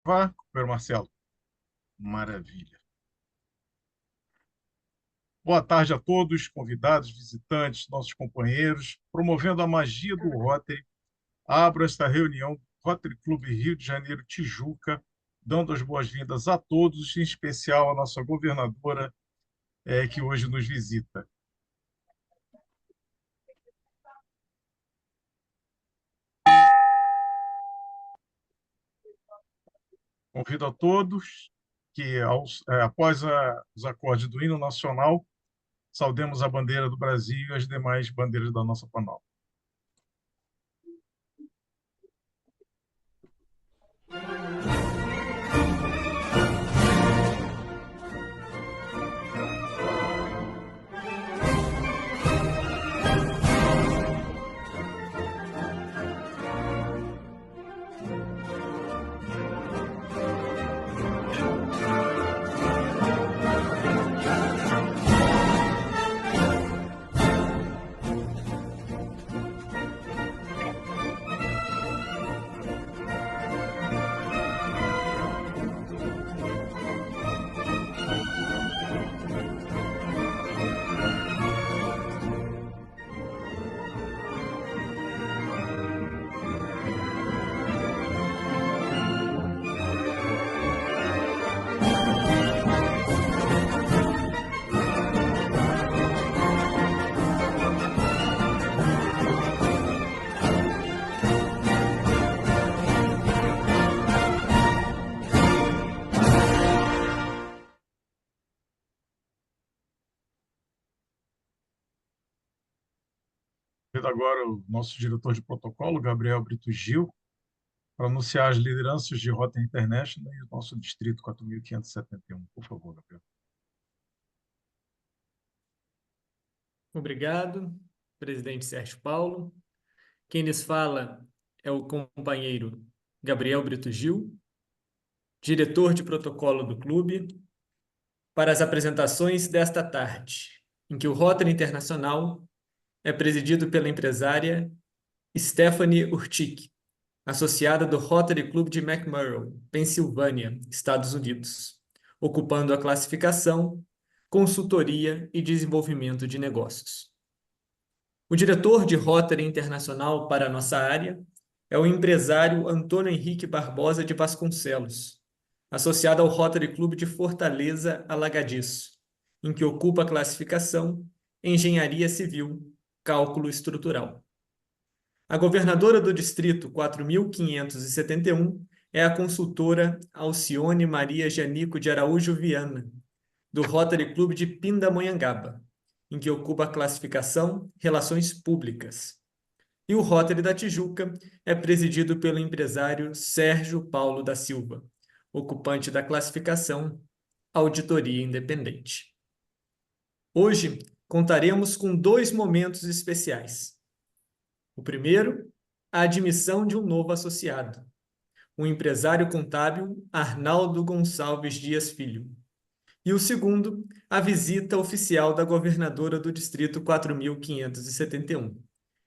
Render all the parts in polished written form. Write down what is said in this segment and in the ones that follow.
gravar, companheiro Marcelo? Maravilha. Boa tarde a todos, convidados, visitantes, nossos companheiros. Promovendo a magia do Rotary, abro esta reunião do Rotary Clube Rio de Janeiro Tijuca, dando as boas-vindas a todos, em especial a nossa governadora, que hoje nos visita. Convido a todos que, após os acordes do hino nacional, saudemos a bandeira do Brasil e as demais bandeiras da nossa Panal. Convido agora o nosso diretor de protocolo, Gabriel Brito Gil, para anunciar as lideranças de Rotary International e o nosso distrito 4.571. Por favor, Gabriel. Obrigado, presidente Sérgio Paulo. Quem lhes fala é o companheiro Gabriel Brito Gil, diretor de protocolo do clube, para as apresentações desta tarde, em que o Rotary Internacional é presidido pela empresária Stephanie Urtick, associada do Rotary Club de McMurray, Pensilvânia, Estados Unidos, ocupando a classificação, consultoria e desenvolvimento de negócios. O diretor de Rotary Internacional para a nossa área é o empresário Antônio Henrique Barbosa de Vasconcelos, associado ao Rotary Club de Fortaleza, Alagadiço, em que ocupa a classificação Engenharia Civil, Cálculo Estrutural. A governadora do Distrito 4.571 é a consultora Alcione Maria Janico de Araújo Viana, do Rotary Club de Pindamonhangaba, em que ocupa a classificação Relações Públicas. E o Rotary da Tijuca é presidido pelo empresário Sérgio Paulo da Silva, ocupante da classificação Auditoria Independente. Hoje, contaremos com 2 momentos especiais. O primeiro, a admissão de um novo associado, o empresário contábil Arnaldo Gonçalves Dias Filho. E o segundo, a visita oficial da governadora do Distrito 4.571,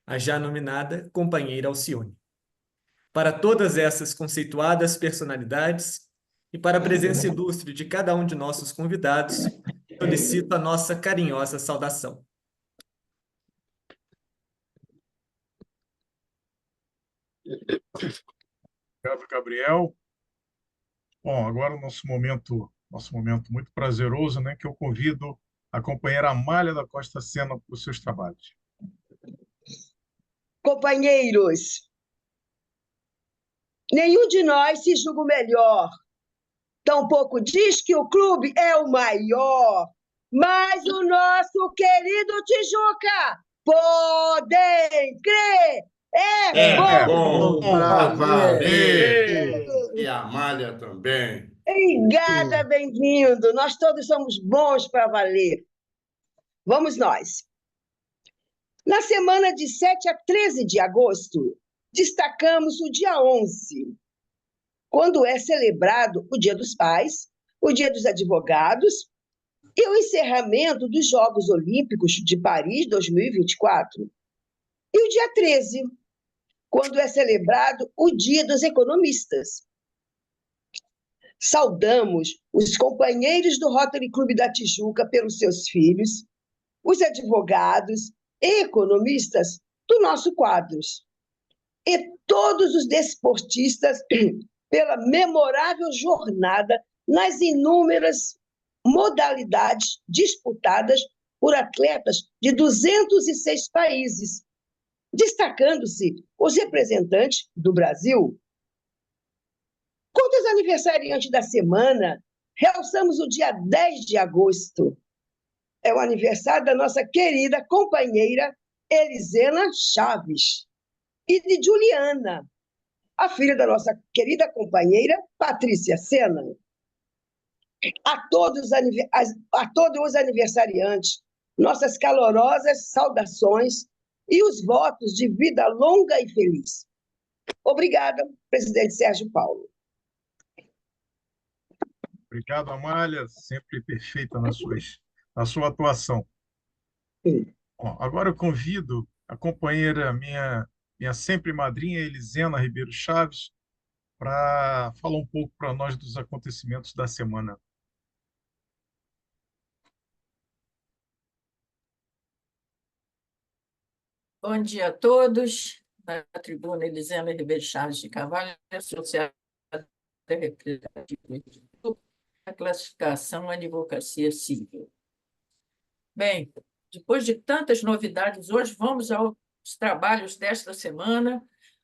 a já nominada companheira Alcione. Para todas essas conceituadas personalidades e para a presença ilustre de cada um de nossos convidados, solicito a nossa carinhosa saudação. Obrigado, Gabriel. Bom, agora o nosso momento muito prazeroso, né, que eu convido a companheira Amália da Costa Sena para os seus trabalhos. Companheiros, nenhum de nós se julga o melhor, tampouco diz que o clube é o maior, mas o nosso querido Tijuca, podem crer, É bom pra valer. valer. E a Amália também. Obrigada, bem-vindo. Nós todos somos bons para valer. Vamos nós. Na semana de 7 a 13 de agosto, destacamos o dia 11, quando é celebrado o Dia dos Pais, o Dia dos Advogados e o encerramento dos Jogos Olímpicos de Paris 2024. E o dia 13, quando é celebrado o Dia dos Economistas. Saudamos os companheiros do Rotary Clube da Tijuca pelos seus filhos, os advogados e economistas do nosso quadros, e todos os desportistas pela memorável jornada nas inúmeras modalidades disputadas por atletas de 206 países, destacando-se os representantes do Brasil. Quanto aos aniversariantes da semana, realçamos o dia 10 de agosto. É o aniversário da nossa querida companheira Elisena Chaves e de Juliana, a filha da nossa querida companheira Patrícia Sena. A todos os aniversariantes, nossas calorosas saudações e os votos de vida longa e feliz. Obrigada, presidente Sérgio Paulo. Obrigado, Amália, sempre perfeita na sua atuação. Sim. Bom, agora eu convido a companheira, minha sempre madrinha, Elisena Ribeiro Chaves, para falar um pouco para nós dos acontecimentos da semana. Bom dia a todos. Na tribuna, Elisena Ribeiro Chaves de Carvalho, associada representativa da classificação Advocacia Civil. Bem, depois de tantas novidades, hoje vamos aos trabalhos desta semana,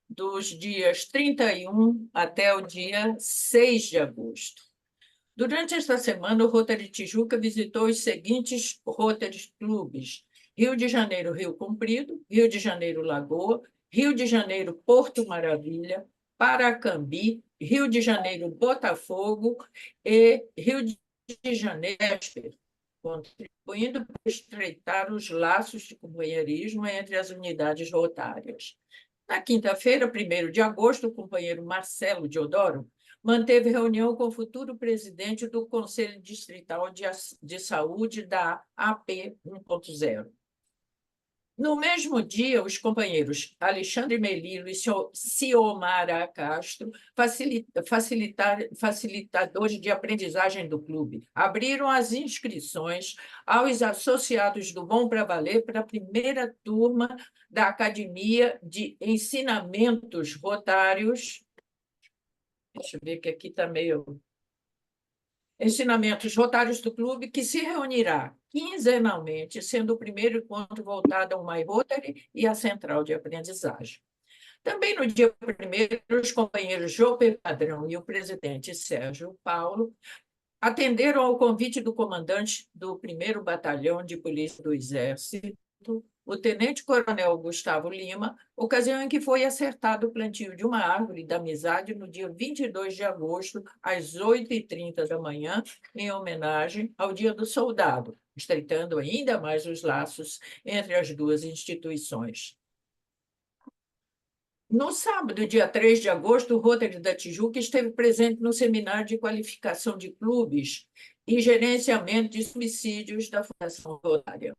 dos dias 31 até o dia 6 de agosto. Durante esta semana, o Rotary Tijuca visitou os seguintes Rotary Clubes: Rio de Janeiro, Rio Comprido, Rio de Janeiro, Lagoa, Rio de Janeiro, Porto Maravilha, Paracambi, Rio de Janeiro, Botafogo e Rio de Janeiro, contribuindo para estreitar os laços de companheirismo entre as unidades rotárias. Na quinta-feira, 1º de agosto, o companheiro Marcelo Diodoro manteve reunião com o futuro presidente do Conselho Distrital de Saúde da AP 1.0. No mesmo dia, os companheiros Alexandre Melilo e Ciomara Castro, facilitadores de aprendizagem do clube, abriram as inscrições aos associados do Bom para Valer para a primeira turma da Academia de Ensinamentos Rotários. Deixa eu ver que aqui está meio... Ensinamentos Rotários do Clube, que se reunirá quinzenalmente, sendo o primeiro encontro voltado ao My Rotary e à Central de Aprendizagem. Também no dia 1º, os companheiros Jope Padrão e o presidente Sérgio Paulo atenderam ao convite do comandante do 1º Batalhão de Polícia do Exército, o tenente-coronel Gustavo Lima, ocasião em que foi acertado o plantio de uma árvore da amizade no dia 22 de agosto, às 8h30 da manhã, em homenagem ao Dia do Soldado, estreitando ainda mais os laços entre as duas instituições. No sábado, dia 3 de agosto, o Rotary da Tijuca esteve presente no seminário de qualificação de clubes e gerenciamento de subsídios da Fundação Rotária.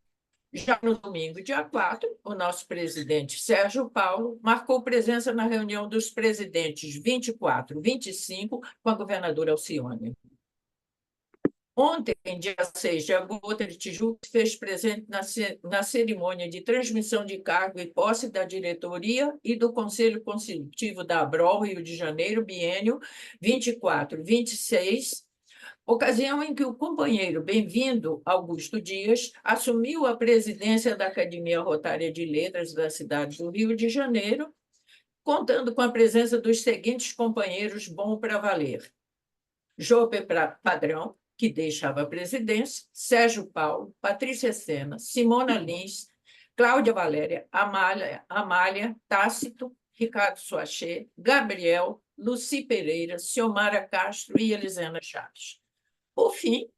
Já no domingo, dia 4, o nosso presidente Sérgio Paulo marcou presença na reunião dos presidentes 24 e 25 com a governadora Alcione. Ontem, dia 6 de agosto, o Rotary Tijuca se fez presente na cerimônia de transmissão de cargo e posse da diretoria e do Conselho Consultivo da ABROL Rio de Janeiro, biênio 24-26, ocasião em que o companheiro bem-vindo Augusto Dias assumiu a presidência da Academia Rotária de Letras da cidade do Rio de Janeiro, contando com a presença dos seguintes companheiros Bom para Valer: Jope Padrão, que deixava a presidência, Sérgio Paulo, Patrícia Sena, Simona Lins, Cláudia Valéria, Amália, Tácito, Ricardo Soaché, Gabriel, Luci Pereira, Ciomara Castro e Elisena Chaves. Por fim,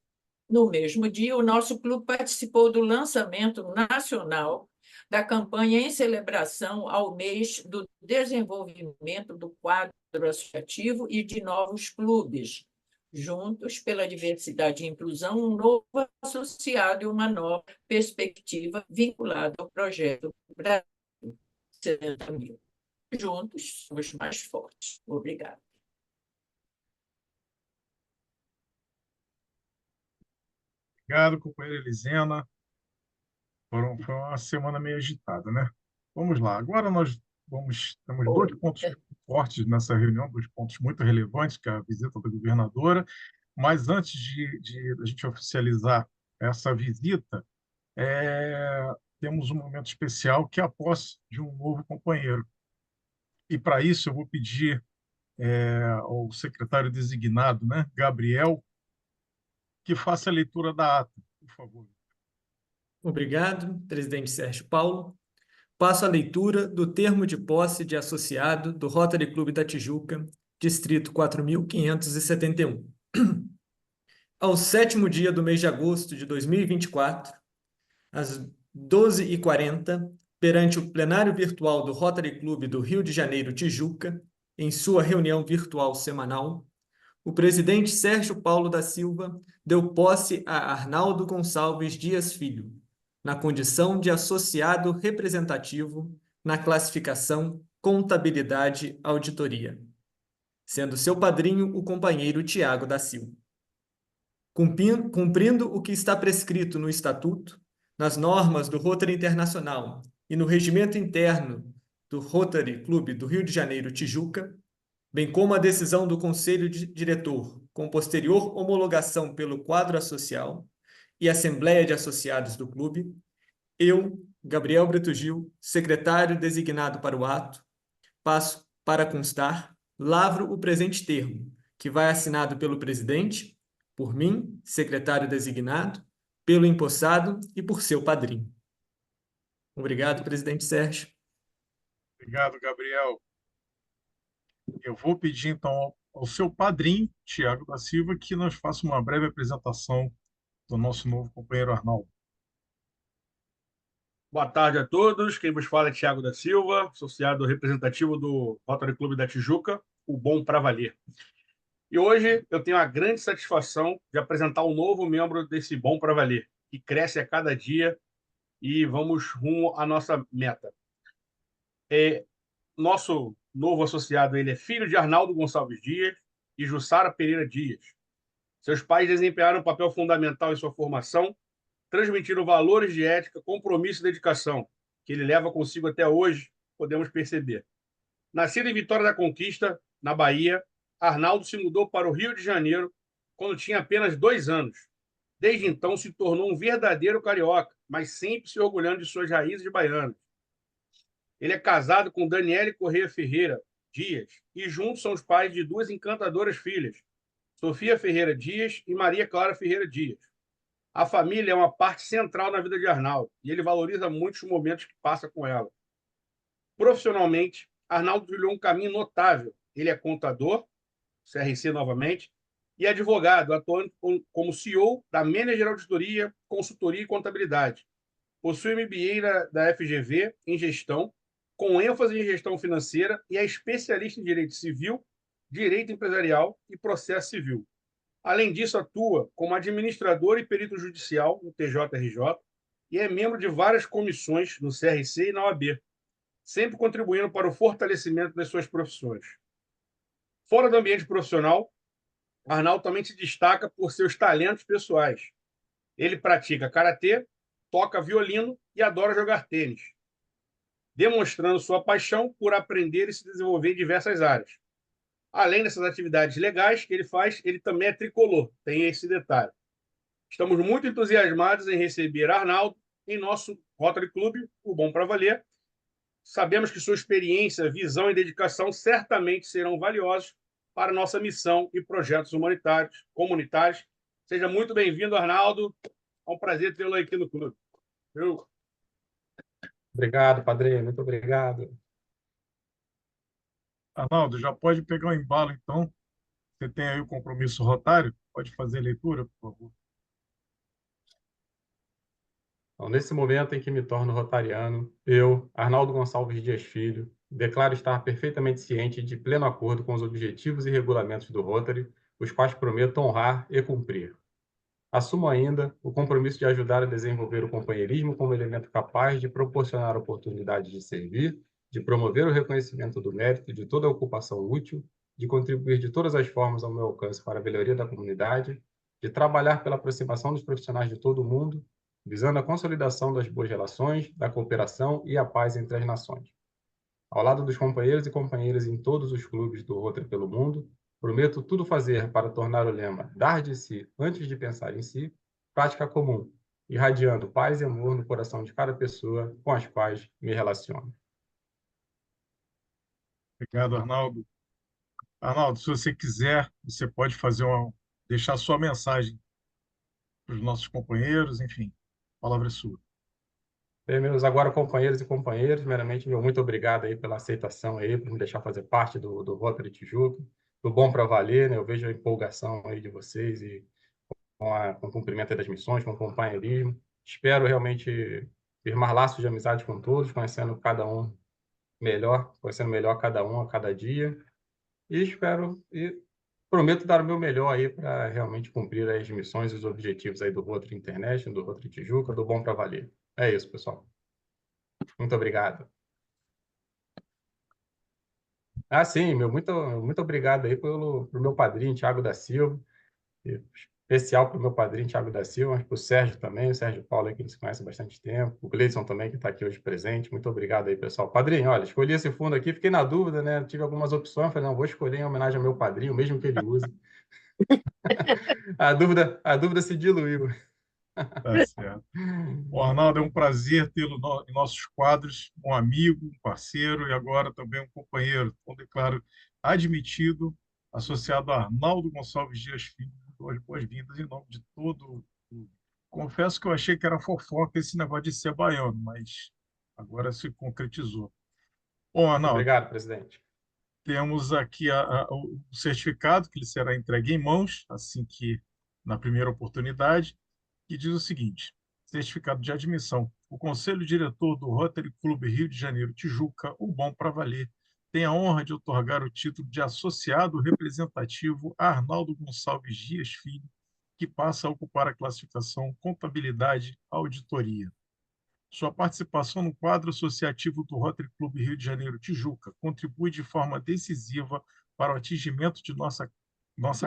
no mesmo dia, o nosso clube participou do lançamento nacional da campanha em celebração ao mês do desenvolvimento do quadro associativo e de novos clubes, juntos pela diversidade e inclusão, um novo associado e uma nova perspectiva vinculada ao projeto Brasil 70 mil. Juntos, somos mais fortes. Obrigada. Obrigado, companheira Elisena. Foi uma semana meio agitada, né? Vamos lá. Agora temos dois pontos fortes nessa reunião, dois pontos muito relevantes, que é a visita da governadora. Mas antes de a gente oficializar essa visita, temos um momento especial, que é a posse de um novo companheiro. E para isso eu vou pedir ao secretário designado, né, Gabriel, que faça a leitura da ata, por favor. Obrigado, presidente Sérgio Paulo. Passo a leitura do termo de posse de associado do Rotary Clube da Tijuca, distrito 4.571. Ao 7º dia do mês de agosto de 2024, às 12h40, perante o plenário virtual do Rotary Clube do Rio de Janeiro, Tijuca, em sua reunião virtual semanal, o presidente Sérgio Paulo da Silva deu posse a Arnaldo Gonçalves Dias Filho, na condição de associado representativo na classificação Contabilidade Auditoria, sendo seu padrinho o companheiro Tiago da Silva. Cumprindo o que está prescrito no Estatuto, nas normas do Rotary Internacional e no regimento interno do Rotary Clube do Rio de Janeiro, Tijuca, bem como a decisão do Conselho Diretor, com posterior homologação pelo quadro associal e Assembleia de Associados do Clube, eu, Gabriel Brito Gil, secretário designado para o ato, passo para constar, lavro o presente termo, que vai assinado pelo presidente, por mim, secretário designado, pelo empossado e por seu padrinho. Obrigado, presidente Sérgio. Obrigado, Gabriel. Eu vou pedir, então, ao seu padrinho, Tiago da Silva, que nos faça uma breve apresentação do nosso novo companheiro Arnaldo. Boa tarde a todos. Quem vos fala é Tiago da Silva, associado representativo do Rotary Clube da Tijuca, o Bom Pra Valer. E hoje eu tenho a grande satisfação de apresentar um novo membro desse Bom Pra Valer, que cresce a cada dia e vamos rumo à nossa meta. Nosso novo associado, ele é filho de Arnaldo Gonçalves Dias e Jussara Pereira Dias. Seus pais desempenharam um papel fundamental em sua formação, transmitiram valores de ética, compromisso e dedicação, que ele leva consigo até hoje, podemos perceber. Nascido em Vitória da Conquista, na Bahia, Arnaldo se mudou para o Rio de Janeiro quando tinha apenas 2 anos. Desde então se tornou um verdadeiro carioca, mas sempre se orgulhando de suas raízes baianas. Ele é casado com Daniele Corrêa Ferreira Dias e juntos são os pais de 2 encantadoras filhas, Sofia Ferreira Dias e Maria Clara Ferreira Dias. A família é uma parte central na vida de Arnaldo e ele valoriza muito os momentos que passa com ela. Profissionalmente, Arnaldo trilhou um caminho notável. Ele é contador, CRC novamente, e advogado, atuando como CEO da Manager Auditoria, Consultoria e Contabilidade. Possui MBA da FGV em gestão, com ênfase em gestão financeira e é especialista em direito civil, direito empresarial e processo civil. Além disso, atua como administrador e perito judicial no TJRJ e é membro de várias comissões no CRC e na OAB, sempre contribuindo para o fortalecimento das suas profissões. Fora do ambiente profissional, Arnaldo também se destaca por seus talentos pessoais. Ele pratica karatê, toca violino e adora jogar tênis, demonstrando sua paixão por aprender e se desenvolver em diversas áreas. Além dessas atividades legais que ele faz, ele também é tricolor, tem esse detalhe. Estamos muito entusiasmados em receber Arnaldo em nosso Rotary Clube, o Bom Pra Valer. Sabemos que sua experiência, visão e dedicação certamente serão valiosos para nossa missão e projetos humanitários, comunitários. Seja muito bem-vindo, Arnaldo. É um prazer tê-lo aqui no clube. Obrigado, padrinho. Muito obrigado. Arnaldo, já pode pegar o embalo, então. Você tem aí o compromisso rotário? Pode fazer a leitura, por favor. Então, nesse momento em que me torno rotariano, eu, Arnaldo Gonçalves Dias Filho, declaro estar perfeitamente ciente de pleno acordo com os objetivos e regulamentos do Rotary, os quais prometo honrar e cumprir. Assumo ainda o compromisso de ajudar a desenvolver o companheirismo como elemento capaz de proporcionar oportunidades de servir, de promover o reconhecimento do mérito de toda ocupação útil, de contribuir de todas as formas ao meu alcance para a melhoria da comunidade, de trabalhar pela aproximação dos profissionais de todo o mundo, visando a consolidação das boas relações, da cooperação e a paz entre as nações. Ao lado dos companheiros e companheiras em todos os clubes do Rotary pelo mundo, prometo tudo fazer para tornar o lema "dar de si antes de pensar em si" prática comum, irradiando paz e amor no coração de cada pessoa com as quais me relaciono. Obrigado, Arnaldo. Arnaldo, se você quiser, você pode deixar sua mensagem para os nossos companheiros, enfim, a palavra é sua. Bem, meus agora companheiros e companheiras, primeiramente, meu muito obrigado aí pela aceitação aí, por me deixar fazer parte do Rotary Tijuca, do Bom para Valer, né? Eu vejo a empolgação aí de vocês e com o cumprimento das missões, com o companheirismo. Espero realmente firmar laços de amizade com todos, conhecendo cada um melhor, conhecendo melhor cada um a cada dia. E espero e prometo dar o meu melhor aí para realmente cumprir as missões e os objetivos aí do Rotary International, do Rotary Tijuca, do Bom para Valer. É isso, pessoal. Muito obrigado. Ah, sim, muito obrigado aí pro meu padrinho, Thiago da Silva. Especial para o meu padrinho, Thiago da Silva, mas para o Sérgio também, o Sérgio Paulo, aí, que nos conhece há bastante tempo. O Gleison também, que está aqui hoje presente. Muito obrigado aí, pessoal. Padrinho, olha, escolhi esse fundo aqui, fiquei na dúvida, né? Tive algumas opções, falei, não, vou escolher em homenagem ao meu padrinho, mesmo que ele use. A dúvida se diluiu. Tá certo. O Arnaldo, é um prazer tê-lo em nossos quadros, um amigo, um parceiro e agora também um companheiro. Então, declaro admitido, associado a Arnaldo Gonçalves Dias Filho, boas-vindas em nome de todo. Confesso que eu achei que era fofoca esse negócio de ser baiano, mas agora se concretizou. Bom, Arnaldo, Obrigado, presidente. temos aqui o certificado que lhe será entregue em mãos, assim que na primeira oportunidade, que diz o seguinte: certificado de admissão. O Conselho Diretor do Rotary Clube Rio de Janeiro Tijuca, o Bom para Valer, tem a honra de otorgar o título de associado representativo a Arnaldo Gonçalves Dias Filho, que passa a ocupar a classificação Contabilidade Auditoria. Sua participação no quadro associativo do Rotary Clube Rio de Janeiro Tijuca contribui de forma decisiva para o atingimento de nossa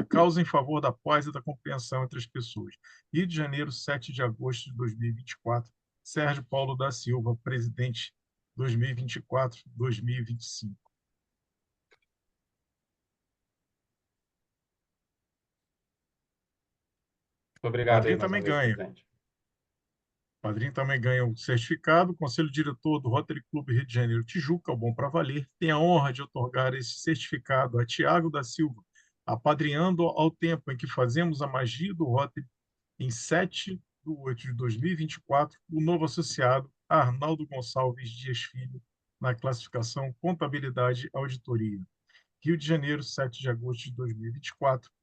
causa em favor da paz e da compreensão entre as pessoas. Rio de Janeiro, 7 de agosto de 2024. Sérgio Paulo da Silva, presidente 2024-2025. Muito obrigado aí Padrinho mais uma também vez, ganha. presidente. Padrinho também ganha o certificado. O Conselho Diretor do Rotary Clube Rio de Janeiro Tijuca, o Bom para Valer, tem a honra de otorgar esse certificado a Tiago da Silva, apadrinhando ao tempo em que fazemos a magia do Rotary, em 7/8/2024, o novo associado Arnaldo Gonçalves Dias Filho, na classificação Contabilidade Auditoria. Rio de Janeiro, 7 de agosto de 2024.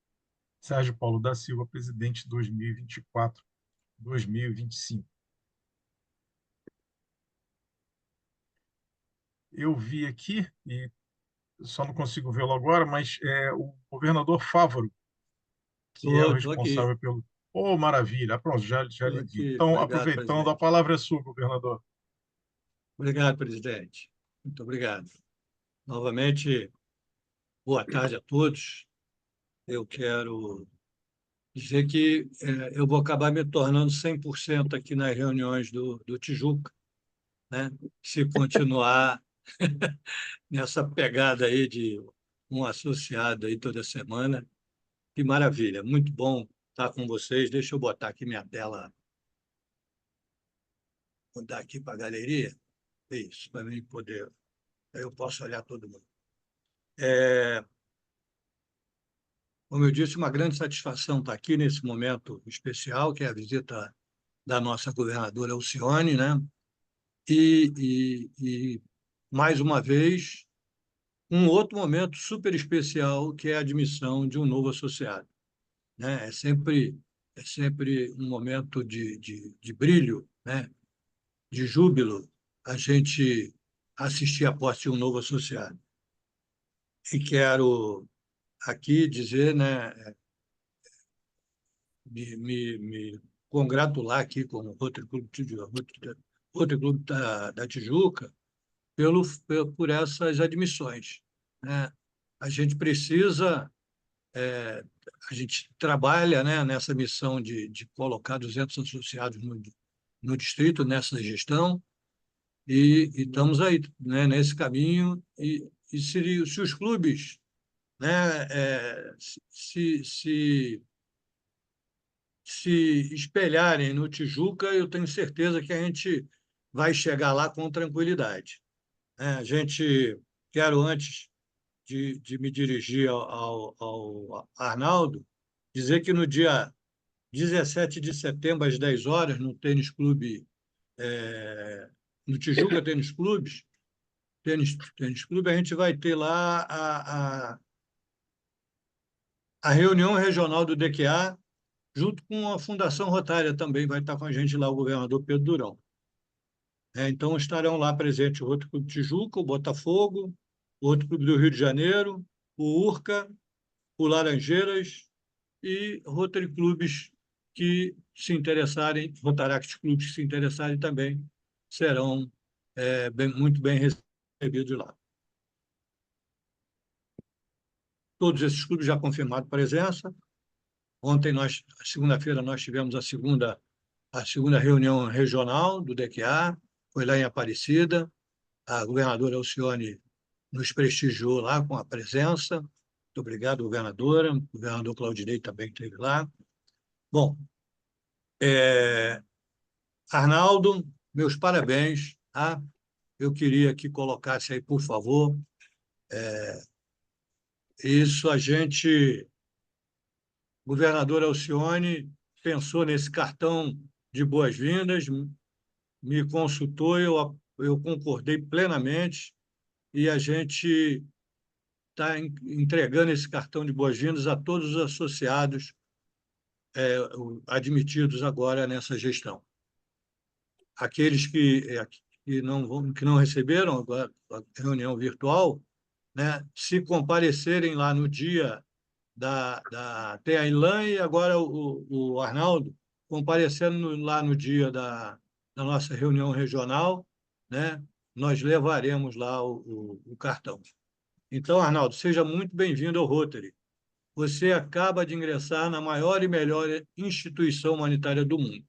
Sérgio Paulo da Silva, presidente 2024-2025. Eu vi aqui, e só não consigo vê-lo agora, mas o governador Fávaro, que é o Estou aqui, responsável pelo. Oh, maravilha! Pronto, já estou lhe vi. aqui. Então, Obrigado, aproveitando, a presidente. palavra é sua, governador. Obrigado, presidente. Muito obrigado. Novamente, boa tarde a todos. Eu quero dizer que eu vou acabar me tornando 100% aqui nas reuniões do Tijuca, né? Se continuar nessa pegada aí de um associado aí toda semana. Que maravilha, muito bom estar com vocês. Deixa eu botar aqui minha tela, mudar aqui para a galeria. Isso, para mim poder. Aí eu posso olhar todo mundo. Como eu disse, uma grande satisfação estar aqui nesse momento especial, que é a visita da nossa governadora Alcione, né? E mais uma vez, um outro momento super especial, que é a admissão de um novo associado, né? É sempre um momento de brilho, né? De júbilo, a gente assistir à posse de um novo associado. E quero aqui dizer, né, me congratular aqui com o Rotary Clube da Tijuca por essas admissões, né? A gente precisa a gente trabalha, né, nessa missão de colocar 200 associados no distrito, nessa gestão, e estamos aí, né, nesse caminho. E se os clubes, né, se espelharem no Tijuca, eu tenho certeza que a gente vai chegar lá com tranquilidade. Quero, antes de me dirigir ao Arnaldo, dizer que no dia 17 de setembro, às 10 horas, no Tênis Clube, no Tijuca Tênis Clube, a gente vai ter lá a reunião regional do DQA, junto com a Fundação Rotária também, vai estar com a gente lá o governador Pedro Durão. Então, estarão lá presentes o Rotary Clube Tijuca, o Botafogo, o Rotary Clube do Rio de Janeiro, o Urca, o Laranjeiras e Rotary Clubes que se interessarem, Rotaract Clubes que se interessarem também serão muito bem recebidos lá. Todos esses clubes já confirmaram presença. Ontem, segunda-feira, nós tivemos a segunda reunião regional do DQA, foi lá em Aparecida. A governadora Alcione nos prestigiou lá com a presença. Muito obrigado, governadora. O governador Claudinei também esteve lá. Bom, Arnaldo, meus parabéns. Tá? Eu queria que colocasse aí, por favor, isso. Governadora Alcione pensou nesse cartão de boas-vindas, me consultou, eu concordei plenamente, e a gente está entregando esse cartão de boas-vindas a todos os associados admitidos agora nessa gestão. Aqueles que não receberam agora a reunião virtual, né, se comparecerem lá no dia tem a Ilan e agora o Arnaldo comparecendo lá no dia da nossa reunião regional, né, nós levaremos lá o cartão. Então, Arnaldo, seja muito bem-vindo ao Rotary. Você acaba de ingressar na maior e melhor instituição humanitária do mundo.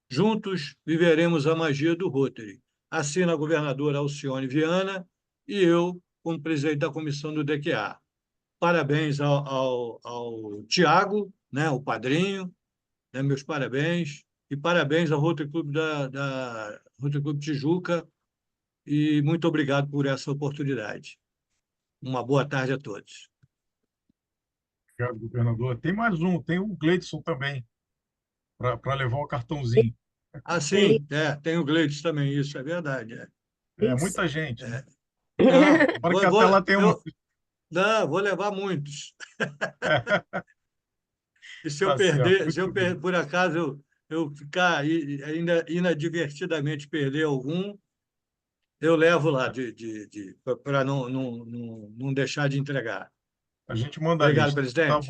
Juntos viveremos a magia do Rotary. Assina a governadora Alcione Viana e eu, como presidente da comissão do DQA. Parabéns ao Tiago, né, o padrinho, né, meus parabéns, e parabéns ao Rotary Clube Rotary Clube Tijuca, e muito obrigado por essa oportunidade. Uma boa tarde a todos. Obrigado, governador. Tem mais um, tem o Gleidson também, para levar o cartãozinho. Sim, tem o Gleides também, isso é verdade. Muita gente. Não, que até lá tem um. Não, vou levar muitos. E se eu Tá perder, certo, por acaso eu ficar ainda inadvertidamente perder algum, eu levo lá para não deixar de entregar. A gente manda Obrigado, a lista. presidente.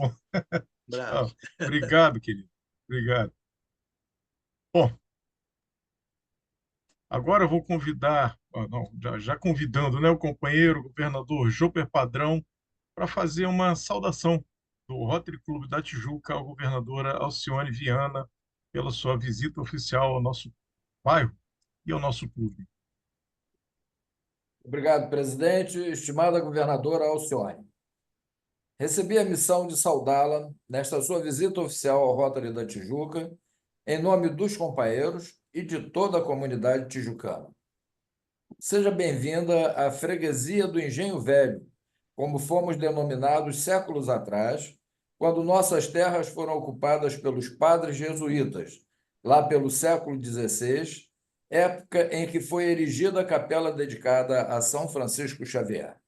Tá bom. Obrigado, querido. Obrigado. Bom, agora eu vou convidar, já convidando, né, o companheiro governador Joper Padrão para fazer uma saudação do Rotary Clube da Tijuca à governadora Alcione Viana pela sua visita oficial ao nosso bairro e ao nosso clube. Obrigado, presidente. Estimada governadora Alcione, recebi a missão de saudá-la nesta sua visita oficial ao Rotary da Tijuca, em nome dos companheiros e de toda a comunidade tijucana. Seja bem-vinda à freguesia do Engenho Velho, como fomos denominados séculos atrás, quando nossas terras foram ocupadas pelos padres jesuítas, lá pelo século XVI, época em que foi erigida a capela dedicada a São Francisco Xavier.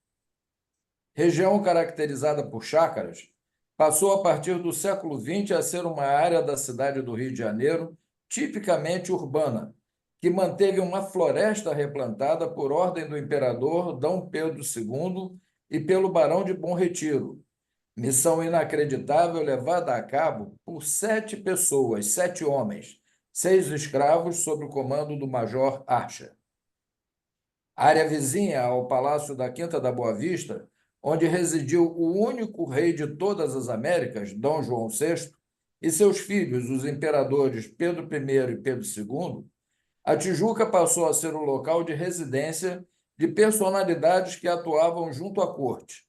Região caracterizada por chácaras, passou a partir do século XX a ser uma área da cidade do Rio de Janeiro tipicamente urbana, que manteve uma floresta replantada por ordem do imperador D. Pedro II e pelo Barão de Bom Retiro, missão inacreditável levada a cabo por 7 pessoas, 7 homens, 6 escravos sob o comando do Major Archer. A área vizinha ao Palácio da Quinta da Boa Vista onde residiu o único rei de todas as Américas, Dom João VI, e seus filhos, os imperadores Pedro I e Pedro II, a Tijuca passou a ser o local de residência de personalidades que atuavam junto à corte.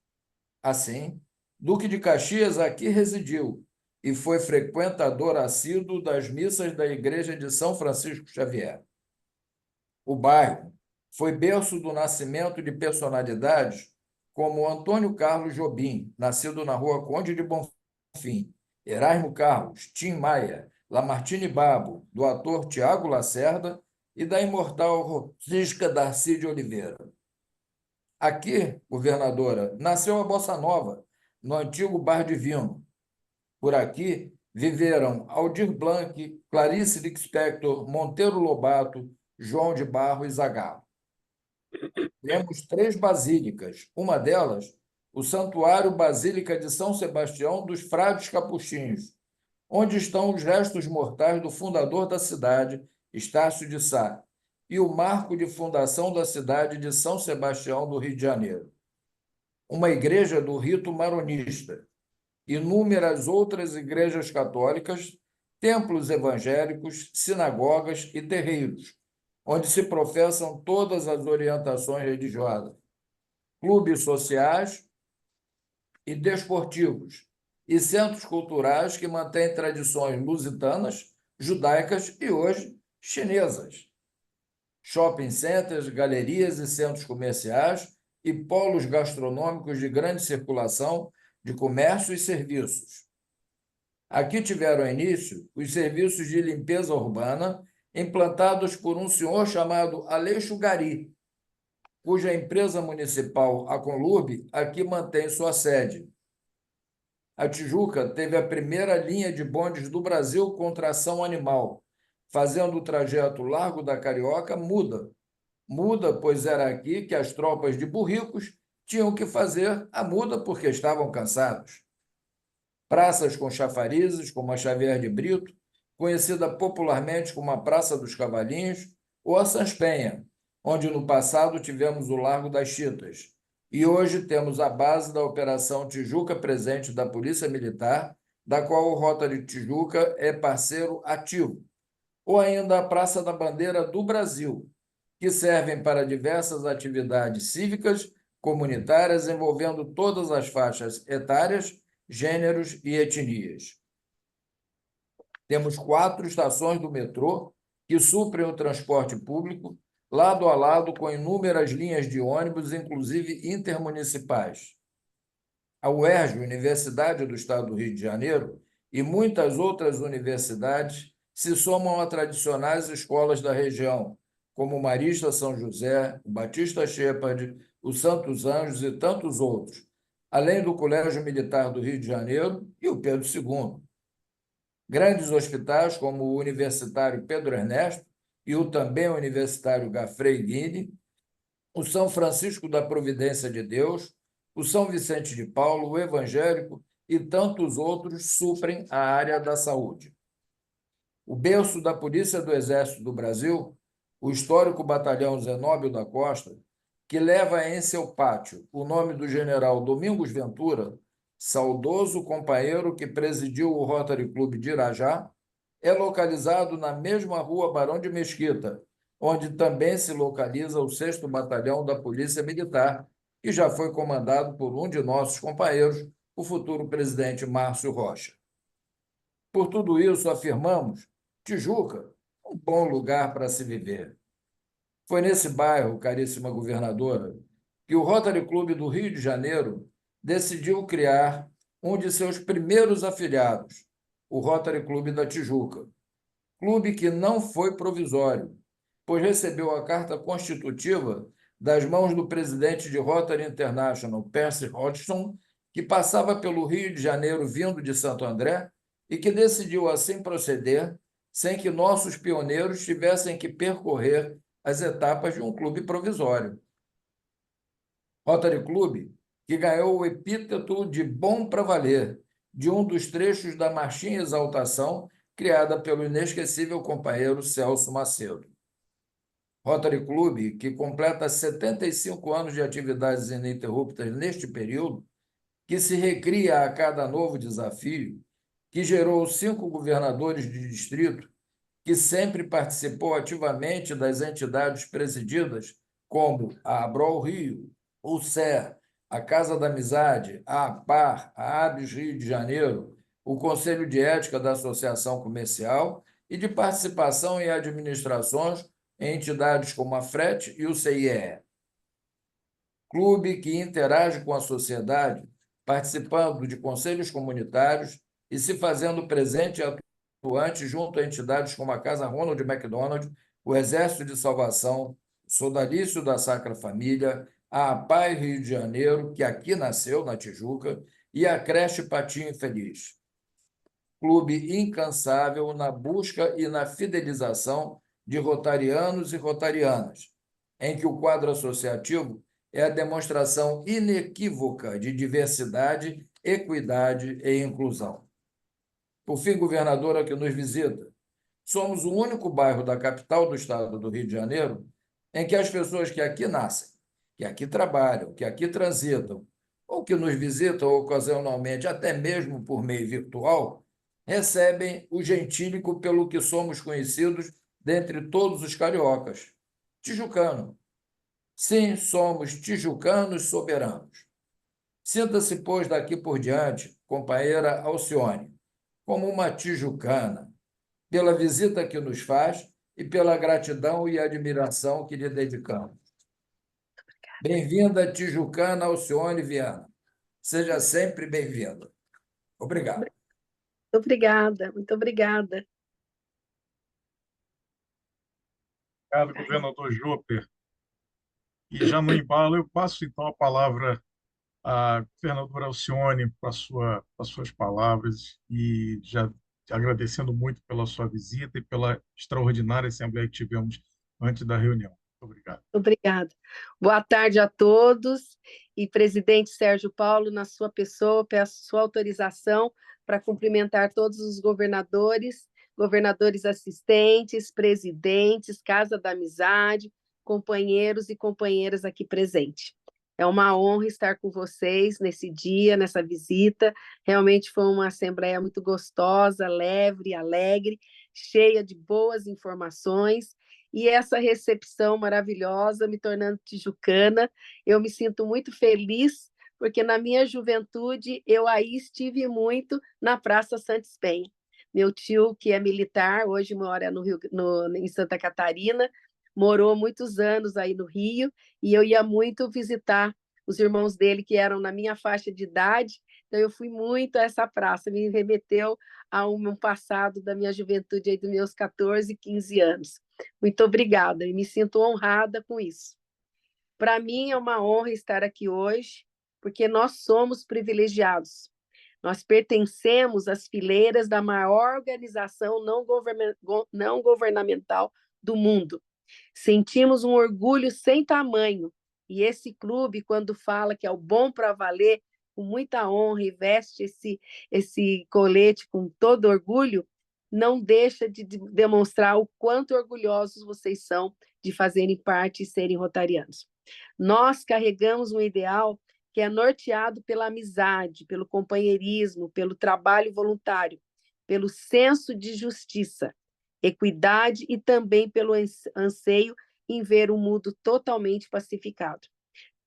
Assim, Duque de Caxias aqui residiu e foi frequentador assíduo das missas da Igreja de São Francisco Xavier. O bairro foi berço do nascimento de personalidades como Antônio Carlos Jobim, nascido na Rua Conde de Bonfim, Erasmo Carlos, Tim Maia, Lamartine Babo, do ator Tiago Lacerda e da imortal Francisca Darcy de Oliveira. Aqui, governadora, nasceu a Bossa Nova, no antigo Bar Divino. Por aqui viveram Aldir Blanc, Clarice Lispector, Monteiro Lobato, João de Barro e Zagallo. Temos 3 basílicas. Uma delas, o Santuário Basílica de São Sebastião dos Frades Capuchinhos, onde estão os restos mortais do fundador da cidade, Estácio de Sá, e o marco de fundação da cidade de São Sebastião do Rio de Janeiro. Uma igreja do rito maronista, inúmeras outras igrejas católicas, templos evangélicos, sinagogas e terreiros, onde se professam todas as orientações religiosas, clubes sociais e desportivos, e centros culturais que mantêm tradições lusitanas, judaicas e, hoje, chinesas. Shopping centers, galerias e centros comerciais e polos gastronômicos de grande circulação de comércio e serviços. Aqui tiveram início os serviços de limpeza urbana implantados por um senhor chamado Aleixo Gari, cuja empresa municipal, a Conlurb, aqui mantém sua sede. A Tijuca teve a primeira linha de bondes do Brasil com tração animal, fazendo o trajeto Largo da Carioca muda. Muda, pois era aqui que as tropas de burricos tinham que fazer a muda porque estavam cansados. Praças com chafarizes, como a Xavier de Brito, conhecida popularmente como a Praça dos Cavalinhos, ou a Sans Penha, onde no passado tivemos o Largo das Chitas, e hoje temos a base da Operação Tijuca Presente da Polícia Militar, da qual o Rotary Tijuca é parceiro ativo, ou ainda a Praça da Bandeira do Brasil, que servem para diversas atividades cívicas, comunitárias, envolvendo todas as faixas etárias, gêneros e etnias. Temos 4 estações do metrô que suprem o transporte público, lado a lado com inúmeras linhas de ônibus, inclusive intermunicipais. A UERJ, Universidade do Estado do Rio de Janeiro, e muitas outras universidades se somam a tradicionais escolas da região, como o Marista São José, o Batista Shepherd, o Santos Anjos e tantos outros, além do Colégio Militar do Rio de Janeiro e o Pedro II. Grandes hospitais, como o Universitário Pedro Ernesto e o também Universitário Gafrey Guine, o São Francisco da Providência de Deus, o São Vicente de Paulo, o Evangélico e tantos outros suprem a área da saúde. O berço da Polícia do Exército do Brasil, o histórico Batalhão Zenóbio da Costa, que leva em seu pátio o nome do general Domingos Ventura, saudoso companheiro que presidiu o Rotary Clube de Irajá, é localizado na mesma rua Barão de Mesquita, onde também se localiza o 6º Batalhão da Polícia Militar, que já foi comandado por um de nossos companheiros, o futuro presidente Márcio Rocha. Por tudo isso, afirmamos, Tijuca, um bom lugar para se viver. Foi nesse bairro, caríssima governadora, que o Rotary Clube do Rio de Janeiro decidiu criar um de seus primeiros afiliados, o Rotary Clube da Tijuca. Clube que não foi provisório, pois recebeu a carta constitutiva das mãos do presidente de Rotary International, Percy Hodgson, que passava pelo Rio de Janeiro vindo de Santo André e que decidiu assim proceder sem que nossos pioneiros tivessem que percorrer as etapas de um clube provisório. Rotary Clube, que ganhou o epíteto de bom para valer, de um dos trechos da Marchinha Exaltação, criada pelo inesquecível companheiro Celso Macedo. Rotary Club, que completa 75 anos de atividades ininterruptas neste período, que se recria a cada novo desafio, que gerou 5 governadores de distrito, que sempre participou ativamente das entidades presididas, como a Abrol Rio, o SER, a Casa da Amizade, a APAR, a ABS Rio de Janeiro, o Conselho de Ética da Associação Comercial e de participação em administrações em entidades como a FRET e o CIE. Clube que interage com a sociedade, participando de conselhos comunitários e se fazendo presente e atuante junto a entidades como a Casa Ronald McDonald, o Exército de Salvação, o Sodalício da Sacra Família, a APAI Rio de Janeiro, que aqui nasceu, na Tijuca, e a Creche Patinho Feliz. Clube incansável na busca e na fidelização de rotarianos e rotarianas, em que o quadro associativo é a demonstração inequívoca de diversidade, equidade e inclusão. Por fim, governadora que nos visita, somos o único bairro da capital do estado do Rio de Janeiro em que as pessoas que aqui nascem, que aqui trabalham, que aqui transitam, ou que nos visitam ocasionalmente, até mesmo por meio virtual, recebem o gentílico pelo que somos conhecidos dentre todos os cariocas, tijucano. Sim, somos tijucanos soberanos. Sinta-se, pois, daqui por diante, companheira Alcione, como uma tijucana, pela visita que nos faz e pela gratidão e admiração que lhe dedicamos. Bem-vinda, tijucana Alcione Viana. Seja sempre bem-vinda. Obrigado. Obrigada, muito obrigada. Obrigado, governador Jopper. E já no embalo, eu passo então a palavra à governadora Alcione para as suas palavras e já agradecendo muito pela sua visita e pela extraordinária assembleia que tivemos antes da reunião. Muito obrigado. Obrigada. Boa tarde a todos. E presidente Sérgio Paulo, na sua pessoa, peço sua autorização para cumprimentar todos os governadores, governadores assistentes, presidentes, Casa da Amizade, companheiros e companheiras aqui presentes. É uma honra estar com vocês nesse dia, nessa visita. Realmente foi uma assembleia muito gostosa, leve, alegre, cheia de boas informações. E essa recepção maravilhosa, me tornando tijucana, eu me sinto muito feliz, porque na minha juventude eu aí estive muito na Praça Santos Penha. Meu tio, que é militar, hoje mora em Santa Catarina, morou muitos anos aí no Rio, e eu ia muito visitar os irmãos dele, que eram na minha faixa de idade, então eu fui muito a essa praça, me remeteu a um passado da minha juventude, aí dos meus 14, 15 anos. Muito obrigada, e me sinto honrada com isso. Para mim é uma honra estar aqui hoje, porque nós somos privilegiados. Nós pertencemos às fileiras da maior organização não governamental do mundo. Sentimos um orgulho sem tamanho, e esse clube, quando fala que é o bom para valer, com muita honra, e veste esse colete com todo orgulho, não deixa de demonstrar o quanto orgulhosos vocês são de fazerem parte e serem rotarianos. Nós carregamos um ideal que é norteado pela amizade, pelo companheirismo, pelo trabalho voluntário, pelo senso de justiça, equidade e também pelo anseio em ver um mundo totalmente pacificado.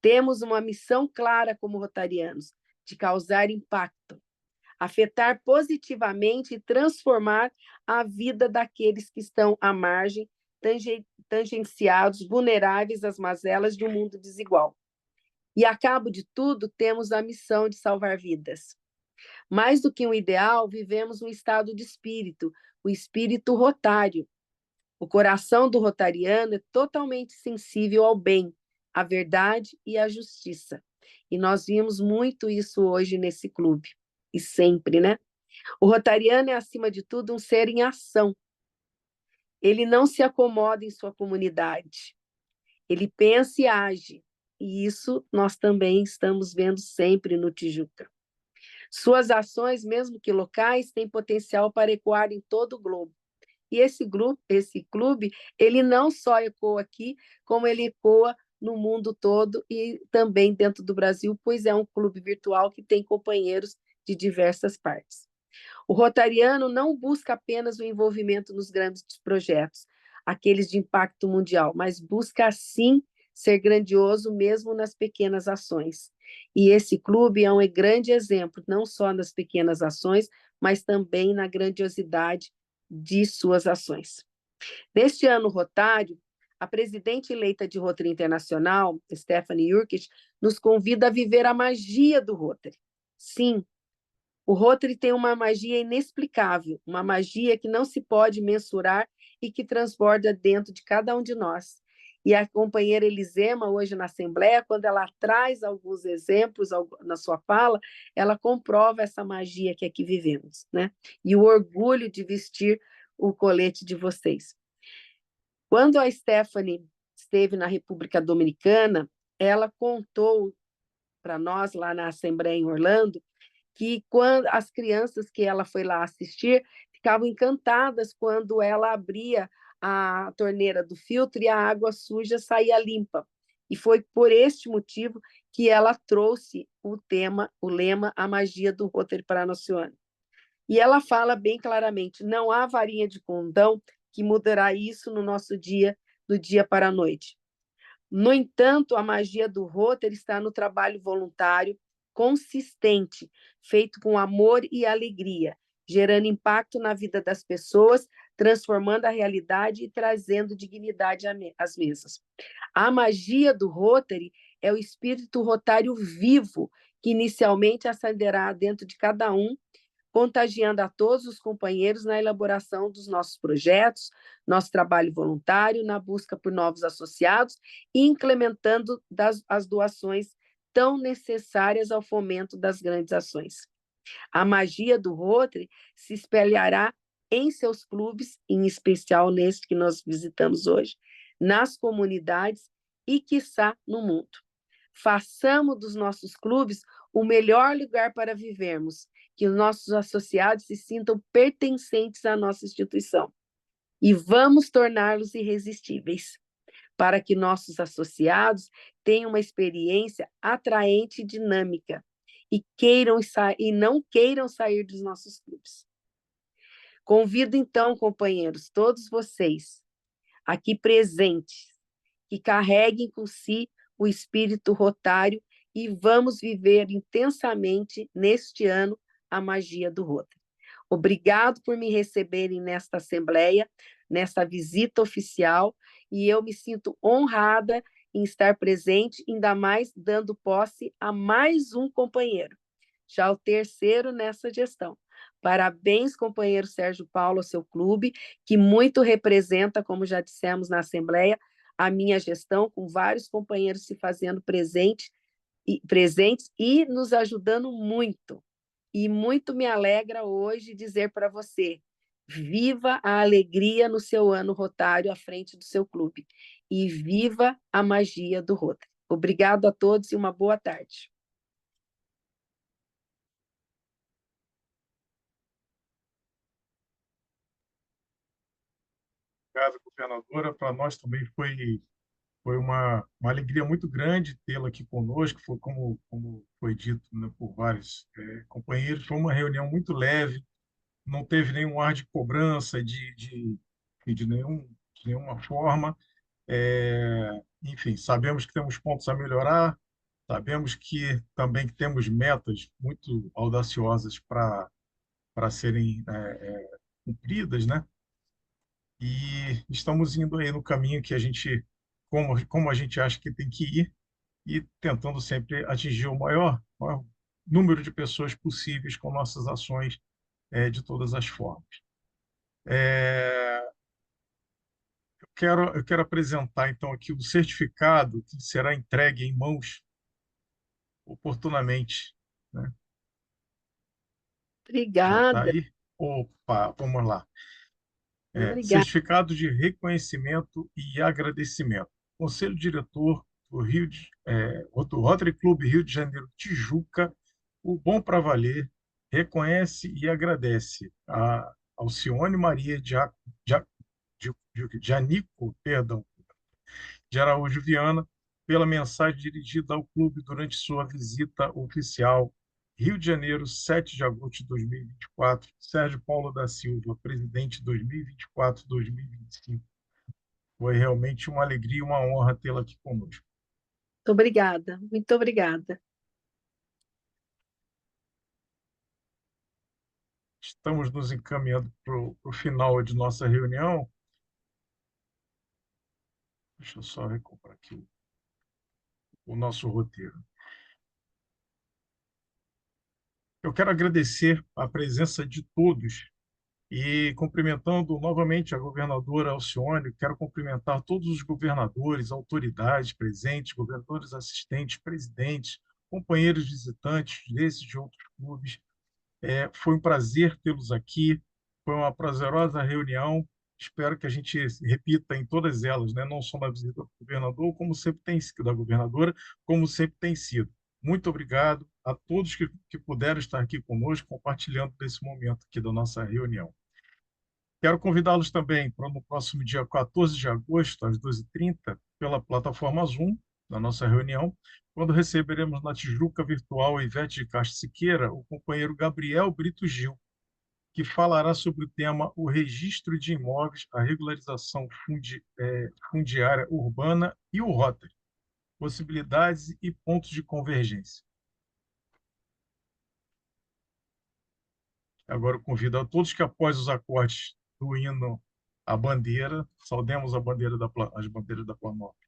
Temos uma missão clara como rotarianos, de causar impacto, afetar positivamente e transformar a vida daqueles que estão à margem, tangenciados, vulneráveis às mazelas de um mundo desigual. E, a cabo de tudo, temos a missão de salvar vidas. Mais do que um ideal, vivemos um estado de espírito, o espírito rotário. O coração do rotariano é totalmente sensível ao bem, à verdade e à justiça. E nós vimos muito isso hoje nesse clube, e sempre, né? O rotariano é, acima de tudo, um ser em ação. Ele não se acomoda em sua comunidade. Ele pensa e age. E isso nós também estamos vendo sempre no Tijuca. Suas ações, mesmo que locais, têm potencial para ecoar em todo o globo. E esse clube, ele não só ecoa aqui, como ele ecoa no mundo todo e também dentro do Brasil, pois é um clube virtual que tem companheiros de diversas partes. O Rotariano não busca apenas o envolvimento nos grandes projetos, aqueles de impacto mundial, mas busca, sim, ser grandioso mesmo nas pequenas ações. E esse clube é um grande exemplo, não só nas pequenas ações, mas também na grandiosidade de suas ações. Neste ano rotário, a presidente eleita de Rotary Internacional, Stephanie Jurkic, nos convida a viver a magia do Rotary. Sim, o Rotary tem uma magia inexplicável, uma magia que não se pode mensurar e que transborda dentro de cada um de nós. E a companheira Elisema, hoje na Assembleia, quando ela traz alguns exemplos na sua fala, ela comprova essa magia que aqui vivemos, né? E o orgulho de vestir o colete de vocês. Quando a Stephanie esteve na República Dominicana, ela contou para nós, lá na Assembleia em Orlando, que quando as crianças que ela foi lá assistir ficavam encantadas quando ela abria a torneira do filtro e a água suja saía limpa. E foi por este motivo que ela trouxe o lema A Magia do Rotary para nosso ano. E ela fala bem claramente, não há varinha de condão que mudará isso no nosso dia, do dia para a noite. No entanto, a magia do Rotary está no trabalho voluntário, consistente, feito com amor e alegria, gerando impacto na vida das pessoas, transformando a realidade e trazendo dignidade às mesas. A magia do Rotary é o espírito rotário vivo, que inicialmente acenderá dentro de cada um, contagiando a todos os companheiros na elaboração dos nossos projetos, nosso trabalho voluntário, na busca por novos associados e implementando as doações tão necessárias ao fomento das grandes ações. A magia do Rotary se espelhará em seus clubes, em especial neste que nós visitamos hoje, nas comunidades e, quiçá, no mundo. Façamos dos nossos clubes o melhor lugar para vivermos, que os nossos associados se sintam pertencentes à nossa instituição. E vamos torná-los irresistíveis, para que nossos associados tenham uma experiência atraente e dinâmica e não queiram sair dos nossos clubes. Convido, então, companheiros, todos vocês aqui presentes, que carreguem com si o espírito rotário e vamos viver intensamente neste ano a magia do Rotary. Obrigado por me receberem nesta Assembleia, nesta visita oficial, e eu me sinto honrada em estar presente, ainda mais dando posse a mais um companheiro, já o terceiro nessa gestão. Parabéns, companheiro Sérgio Paulo, ao seu clube, que muito representa, como já dissemos na Assembleia, a minha gestão, com vários companheiros se fazendo presentes e nos ajudando muito. E muito me alegra hoje dizer para você, viva a alegria no seu ano rotário à frente do seu clube e viva a magia do Rotary. Obrigado a todos e uma boa tarde. Obrigado, governadora. Para nós também foi uma alegria muito grande tê-la aqui conosco, foi como foi dito, né, por vários companheiros, foi uma reunião muito leve, não teve nenhum ar de cobrança de nenhuma forma. Enfim, sabemos que temos pontos a melhorar, sabemos que também temos metas muito audaciosas para serem cumpridas, né? E estamos indo aí no caminho que a gente, como a gente acha que tem que ir, e tentando sempre atingir o maior número de pessoas possíveis com nossas ações de todas as formas. Eu quero apresentar, então, aqui o certificado que será entregue em mãos oportunamente, né? Já está Obrigada. aí? Opa, vamos lá. Obrigada. Certificado de reconhecimento e agradecimento. Conselho Diretor do Rotary Clube Rio de Janeiro Tijuca, o Bom para Valer, reconhece e agradece a Alcione Maria Janico, perdão, de Araújo Viana, pela mensagem dirigida ao clube durante sua visita oficial. Rio de Janeiro, 7 de agosto de 2024. Sérgio Paulo da Silva, presidente 2024-2025. Foi realmente uma alegria e uma honra tê-la aqui conosco. Muito obrigada, muito obrigada. Estamos nos encaminhando para o final de nossa reunião. Deixa eu só recomprar aqui o nosso roteiro. Eu quero agradecer a presença de todos e, cumprimentando novamente a governadora Alcione, quero cumprimentar todos os governadores, autoridades presentes, governadores assistentes, presidentes, companheiros visitantes desses e de outros clubes. Foi um prazer tê-los aqui, foi uma prazerosa reunião. Espero que a gente repita em todas elas, né? Não só na visita do governador, como sempre tem sido, da governadora, como sempre tem sido. Muito obrigado a todos que puderam estar aqui conosco, compartilhando desse momento aqui da nossa reunião. Quero convidá-los também para no próximo dia 14 de agosto, às 12h30, pela plataforma Zoom, na nossa reunião, quando receberemos na Tijuca Virtual Ivete de Castro Siqueira o companheiro Gabriel Brito Gil, que falará sobre o tema o registro de imóveis, a regularização fundiária urbana e o Rotary, possibilidades e pontos de convergência. Agora eu convido a todos que, após os acordes do hino à bandeira, saudemos as bandeiras da Planalto.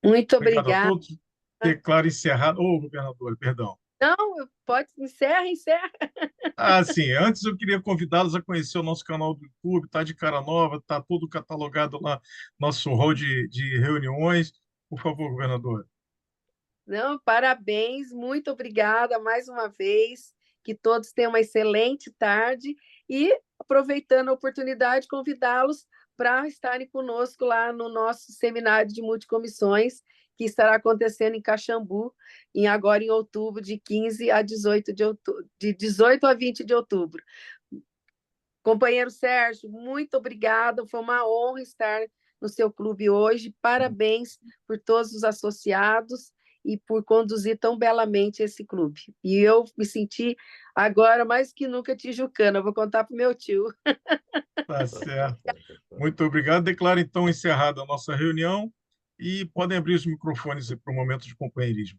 Muito Obrigado a obrigada. todos. Declaro encerrado. Ô, governador, perdão. Não, pode, encerra. Sim. Antes eu queria convidá-los a conhecer o nosso canal do YouTube, está de cara nova, está todo catalogado lá, nosso hall de reuniões. Por favor, governador. Não, parabéns, muito obrigada mais uma vez. Que todos tenham uma excelente tarde e, aproveitando a oportunidade, convidá-los para estarem conosco lá no nosso seminário de multicomissões, que estará acontecendo em Caxambu, agora em outubro, de 15 a 18 de outubro, de 18 a 20 de outubro. Companheiro Sérgio, muito obrigada, foi uma honra estar no seu clube hoje. Parabéns por todos os associados e por conduzir tão belamente esse clube. E eu me senti agora mais que nunca tijucana. Eu vou contar para o meu tio. Tá certo. Muito obrigado. Declaro, então, encerrada a nossa reunião e podem abrir os microfones para o momento de companheirismo.